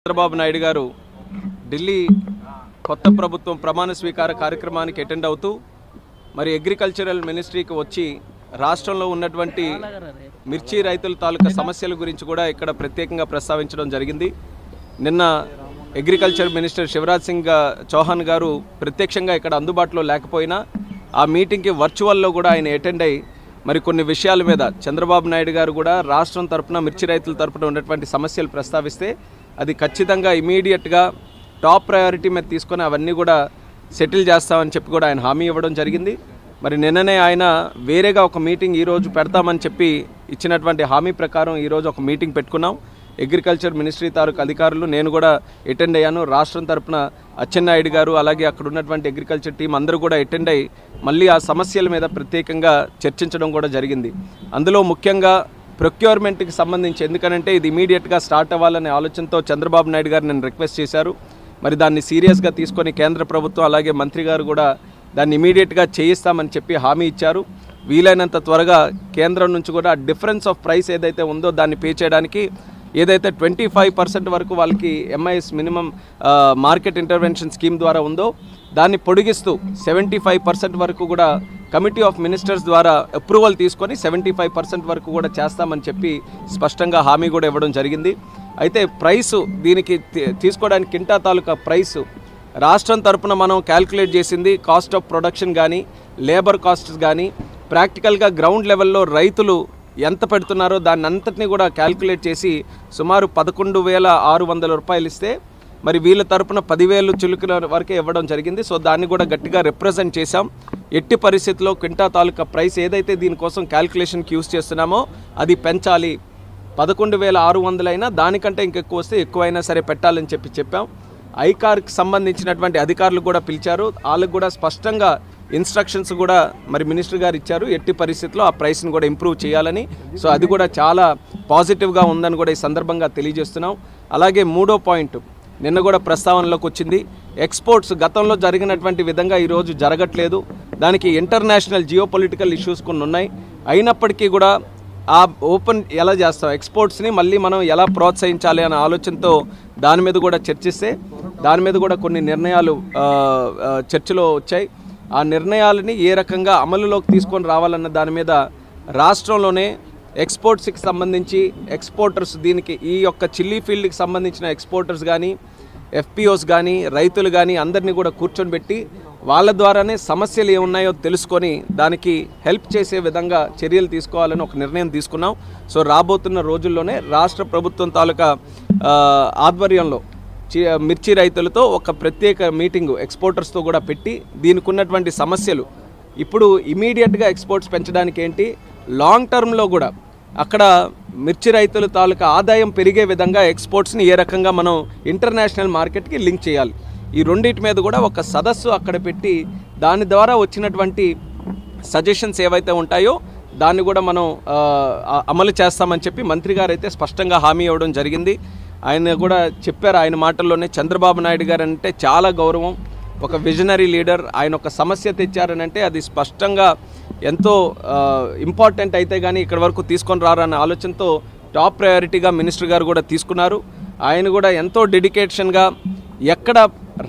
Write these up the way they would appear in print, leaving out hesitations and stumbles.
చంద్రబాబు నాయుడు గారు ఢిల్లీ కొత్త ప్రభుత్వం ప్రమాణ స్వీకార కార్యక్రమానికి అటెండ్ అవుతూ మరి అగ్రికల్చరల్ మినిస్ట్రీకి వచ్చి రాష్ట్రంలో ఉన్నటువంటి మిర్చి రైతుల తాలూకా సమస్యల గురించి కూడా ఇక్కడ ప్రత్యేకంగా ప్రస్తావించడం జరిగింది. నిన్న అగ్రికల్చర్ మినిస్టర్ శివరాజ్ సింగ్ చౌహాన్ గారు ప్రత్యక్షంగా ఇక్కడ అందుబాటులో లేకపోయినా ఆ మీటింగ్కి వర్చువల్లో కూడా ఆయన అటెండ్ అయ్యి మరి కొన్ని విషయాల మీద చంద్రబాబు నాయుడు గారు కూడా రాష్ట్రం తరపున మిర్చి రైతుల తరపున ఉన్నటువంటి సమస్యలు ప్రస్తావిస్తే అది ఖచ్చితంగా ఇమీడియట్గా టాప్ ప్రయారిటీ మీద తీసుకొని అవన్నీ కూడా సెటిల్ చేస్తామని చెప్పి కూడా ఆయన హామీ ఇవ్వడం జరిగింది. మరి నిన్ననే ఆయన వేరేగా ఒక మీటింగ్ ఈరోజు పెడతామని చెప్పి ఇచ్చినటువంటి హామీ ప్రకారం ఈరోజు ఒక మీటింగ్ పెట్టుకున్నాం. అగ్రికల్చర్ మినిస్ట్రీ తాలూకు అధికారులు నేను కూడా అటెండ్ అయ్యాను. రాష్ట్రం తరపున అచ్చెన్నాయుడు గారు అలాగే అక్కడ ఉన్నటువంటి అగ్రికల్చర్ టీం అందరూ కూడా అటెండ్ అయ్యి మళ్ళీ ఆ సమస్యల మీద ప్రత్యేకంగా చర్చించడం కూడా జరిగింది. అందులో ముఖ్యంగా ప్రొక్యూర్మెంట్కి సంబంధించి, ఎందుకనంటే ఇది ఇమీడియట్గా స్టార్ట్ అవ్వాలనే ఆలోచనతో చంద్రబాబు నాయుడు గారు నేను రిక్వెస్ట్ చేశారు. మరి దాన్ని సీరియస్గా తీసుకొని కేంద్ర ప్రభుత్వం అలాగే మంత్రి గారు కూడా దాన్ని ఇమీడియట్గా చేయిస్తామని చెప్పి హామీ ఇచ్చారు. వీలైనంత త్వరగా కేంద్రం నుంచి కూడా డిఫరెన్స్ ఆఫ్ ప్రైస్ ఏదైతే ఉందో దాన్ని పే చేయడానికి ఏదైతే 25% వరకు వాళ్ళకి MIS minimum market intervention scheme ద్వారా ఉందో దాన్ని పొడిగిస్తూ 75% వరకు కూడా కమిటీ ఆఫ్ మినిస్టర్స్ ద్వారా అప్రూవల్ తీసుకొని 75% వరకు కూడా చేస్తామని చెప్పి స్పష్టంగా హామీ కూడా ఇవ్వడం జరిగింది. అయితే ప్రైసు దీనికి తీసుకోవడానికి కింటా తాలూకా ప్రైసు రాష్ట్రం తరపున మనం క్యాల్కులేట్ చేసింది కాస్ట్ ఆఫ్ ప్రొడక్షన్ కానీ లేబర్ కాస్ట్స్ కానీ ప్రాక్టికల్గా గ్రౌండ్ లెవెల్లో రైతులు ఎంత పెడుతున్నారో దాన్ని అంతటినీ కూడా క్యాల్కులేట్ చేసి సుమారు 11,600 రూపాయలు ఇస్తే మరి వీళ్ళ తరపున 10,000 చిలుకుల వరకే ఇవ్వడం జరిగింది. సో దాన్ని కూడా గట్టిగా రిప్రజెంట్ చేశాం. ఎట్టి పరిస్థితుల్లో క్వింటా తాలూకా ప్రైస్ ఏదైతే దీనికోసం క్యాల్కులేషన్కి యూజ్ చేస్తున్నామో అది పెంచాలి. 11,600 అయినా దానికంటే ఇంకెక్కువ వస్తే ఎక్కువైనా సరే పెట్టాలని చెప్పాం. ఐకార్కి సంబంధించినటువంటి అధికారులు కూడా పిలిచారు. వాళ్ళకు కూడా స్పష్టంగా ఇన్స్ట్రక్షన్స్ కూడా మరి మినిస్టర్ గారు ఇచ్చారు. ఎట్టి పరిస్థితుల్లో ఆ ప్రైస్ని కూడా ఇంప్రూవ్ చేయాలని. సో అది కూడా చాలా పాజిటివ్గా ఉందని కూడా ఈ సందర్భంగా తెలియజేస్తున్నాం. అలాగే మూడో పాయింట్ నిన్న కూడా ప్రస్తావనలోకి వచ్చింది. ఎక్స్పోర్ట్స్ గతంలో జరిగినటువంటి విధంగా ఈరోజు జరగట్లేదు. దానికి ఇంటర్నేషనల్ జియోపొలిటికల్ ఇష్యూస్ కొన్ని ఉన్నాయి. అయినప్పటికీ కూడా ఆ ఓపెన్ ఎలా చేస్తాం, ఎక్స్పోర్ట్స్ని మళ్ళీ మనం ఎలా ప్రోత్సహించాలి అనే ఆలోచనతో దాని మీద కూడా చర్చిస్తే దాని మీద కూడా కొన్ని నిర్ణయాలు చర్చలో వచ్చాయి. ఆ నిర్ణయాలని ఏ రకంగా అమలులోకి తీసుకొని రావాలన్న దాని మీద రాష్ట్రంలోనే ఎక్స్పోర్ట్స్కి సంబంధించి ఎక్స్పోర్టర్స్ దీనికి ఈ యొక్క చిల్లీ ఫీల్డ్కి సంబంధించిన ఎక్స్పోర్టర్స్ కానీ FPOs కానీ రైతులు కానీ అందరినీ కూడా కూర్చొని పెట్టి వాళ్ళ ద్వారానే సమస్యలు ఏమున్నాయో తెలుసుకొని దానికి హెల్ప్ చేసే విధంగా చర్యలు తీసుకోవాలని ఒక నిర్ణయం తీసుకున్నాం. సో రాబోతున్న రోజుల్లోనే రాష్ట్ర ప్రభుత్వం తాలూకా ఆధ్వర్యంలో మిర్చి రైతులతో ఒక ప్రత్యేక మీటింగు ఎక్స్పోర్టర్స్తో కూడా పెట్టి దీనికి ఉన్నటువంటి సమస్యలు ఇప్పుడు ఇమీడియట్గా ఎక్స్పోర్ట్స్ పెంచడానికి ఏంటి, లాంగ్ టర్మ్లో కూడా అక్కడ మిర్చి రైతుల తాలూకా ఆదాయం పెరిగే విధంగా ఎక్స్పోర్ట్స్ని ఏ రకంగా మనం ఇంటర్నేషనల్ మార్కెట్కి లింక్ చేయాలి, ఈ రెండింటి మీద కూడా ఒక సదస్సు అక్కడ పెట్టి దాని ద్వారా వచ్చినటువంటి సజెషన్స్ ఏవైతే ఉంటాయో దాన్ని కూడా మనం అమలు చేస్తామని చెప్పి మంత్రి గారు అయితే స్పష్టంగా హామీ ఇవ్వడం జరిగింది. ఆయన కూడా చెప్పారు ఆయన మాటల్లోనే, చంద్రబాబు నాయుడు గారు అంటే చాలా గౌరవం, ఒక విజనరీ లీడర్. ఆయన ఒక సమస్య తెచ్చారనంటే అది స్పష్టంగా ఎంతో ఇంపార్టెంట్ అయితే కానీ ఇక్కడి వరకు తీసుకొని రారన్న ఆలోచనతో టాప్ ప్రయారిటీగా మినిస్టర్ గారు కూడా తీసుకున్నారు. ఆయన కూడా ఎంతో డెడికేషన్గా ఎక్కడ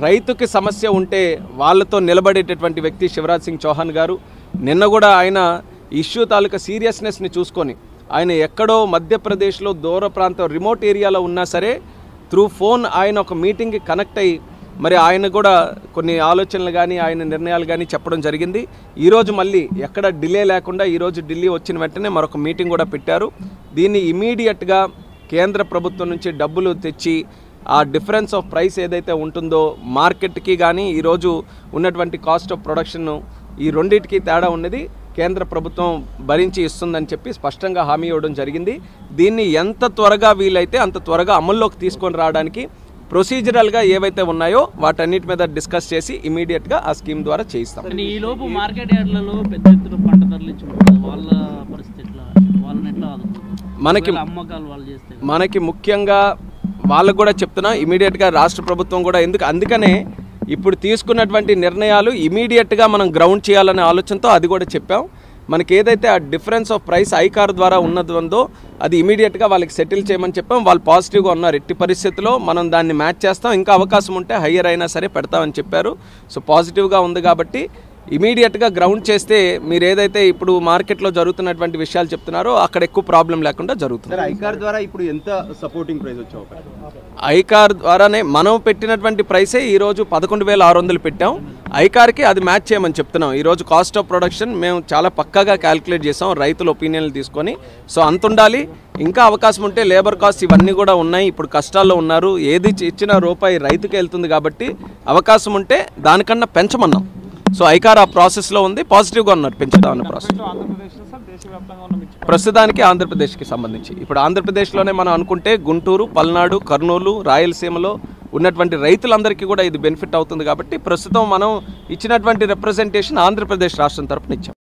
రైతుకి సమస్య ఉంటే వాళ్ళతో నిలబడేటటువంటి వ్యక్తి శివరాజ్ సింగ్ చౌహాన్ గారు. నిన్న కూడా ఆయన ఇష్యూ తాలూకా సీరియస్నెస్ని చూసుకొని ఆయన ఎక్కడో మధ్యప్రదేశ్లో దూర ప్రాంతం రిమోట్ ఏరియాలో ఉన్నా సరే త్రూ ఫోన్ ఆయన ఒక మీటింగ్కి కనెక్ట్ అయ్యి మరి ఆయన కూడా కొన్ని ఆలోచనలు కానీ ఆయన నిర్ణయాలు కానీ చెప్పడం జరిగింది. ఈరోజు మళ్ళీ ఎక్కడ డిలే లేకుండా ఈరోజు ఢిల్లీ వచ్చిన వెంటనే మరొక మీటింగ్ కూడా పెట్టారు. దీన్ని ఇమీడియట్గా కేంద్ర ప్రభుత్వం నుంచి డబ్బులు తెచ్చి ఆ డిఫరెన్స్ ఆఫ్ ప్రైస్ ఏదైతే ఉంటుందో మార్కెట్కి కానీ ఈరోజు ఉన్నటువంటి కాస్ట్ ఆఫ్ ప్రొడక్షన్ ఈ రెండింటికి తేడా ఉన్నది కేంద్ర ప్రభుత్వం భరించి ఇస్తుందని చెప్పి స్పష్టంగా హామీ ఇవ్వడం జరిగింది. దీన్ని ఎంత త్వరగా వీలైతే అంత త్వరగా అమల్లోకి తీసుకొని రావడానికి ప్రొసీజరల్గా ఏవైతే ఉన్నాయో వాటన్నిటి మీద డిస్కస్ చేసి ఇమీడియట్గా ఆ స్కీమ్ ద్వారా చేయిస్తాం. ఈలోపు మార్కెట్ యార్డ్లలో పెద్ద ఎత్తున పంట తరలించుకుంటారు, వాళ్ళ పరిస్థితి ఎట్లా, వాళ్ళని ఎట్లా అమ్మకాలు వాళ్ళు చేస్తే మనకి ముఖ్యంగా వాళ్ళకు కూడా చెప్తున్నా ఇమీడియట్గా రాష్ట్ర ప్రభుత్వం కూడా అందుకనే ఇప్పుడు తీసుకున్నటువంటి నిర్ణయాలు ఇమీడియట్గా మనం గ్రౌండ్ చేయాలనే ఆలోచనతో అది కూడా చెప్పాం. మనకి ఏదైతే ఆ డిఫరెన్స్ ఆఫ్ ప్రైస్ ఐకార్ ద్వారా ఉన్నదో అది ఇమీడియట్గా వాళ్ళకి సెటిల్ చేయమని చెప్పాం. వాళ్ళు పాజిటివ్గా ఉన్నారు. ఎట్టి పరిస్థితుల్లో మనం దాన్ని మ్యాచ్ చేస్తాం, ఇంకా అవకాశం ఉంటే హయ్యర్ అయినా సరే పెడతామని చెప్పారు. సో పాజిటివ్గా ఉంది కాబట్టి ఇమీడియట్గా గ్రౌండ్ చేస్తే మీరు ఏదైతే ఇప్పుడు మార్కెట్లో జరుగుతున్నటువంటి విషయాలు చెప్తున్నారో అక్కడ ఎక్కువ ప్రాబ్లం లేకుండా జరుగుతుంది. ఐకార్ ద్వారా ఇప్పుడు ఎంత సపోర్టింగ్ ప్రైస్ వచ్చే అవకాశం? ఐకార్ ద్వారానే మనం పెట్టినటువంటి ప్రైసే ఈరోజు 11,600 పెట్టాం. ఐకార్కి అది మ్యాచ్ చేయమని చెప్తున్నాం. ఈరోజు కాస్ట్ ఆఫ్ ప్రొడక్షన్ మేము చాలా పక్కాగా క్యాలిక్యులేట్ చేసాం రైతుల ఒపీనియన్లు తీసుకొని. సో అంత ఉండాలి. ఇంకా అవకాశం ఉంటే లేబర్ కాస్ట్ ఇవన్నీ కూడా ఉన్నాయి. ఇప్పుడు కష్టాల్లో ఉన్నారు. ఏది ఇచ్చిన రూపాయి రైతుకి వెళ్తుంది కాబట్టి అవకాశం ఉంటే దానికన్నా పెంచమన్నాం. సో ఐకార్ ఆ ప్రాసెస్లో ఉంది, పాజిటివ్గా ఉన్నారు పెంచుతామన్న ప్రాసెస్. ప్రస్తుతానికి ఆంధ్రప్రదేశ్కి సంబంధించి ఇప్పుడు ఆంధ్రప్రదేశ్లోనే మనం అనుకుంటే గుంటూరు, పల్నాడు, కర్నూలు, రాయలసీమలో ఉన్నటువంటి రైతులందరికీ కూడా ఇది బెనిఫిట్ అవుతుంది కాబట్టి ప్రస్తుతం మనం ఇచ్చినటువంటి రిప్రజెంటేషన్ ఆంధ్రప్రదేశ్ రాష్ట్రం తరపున ఇచ్చాం.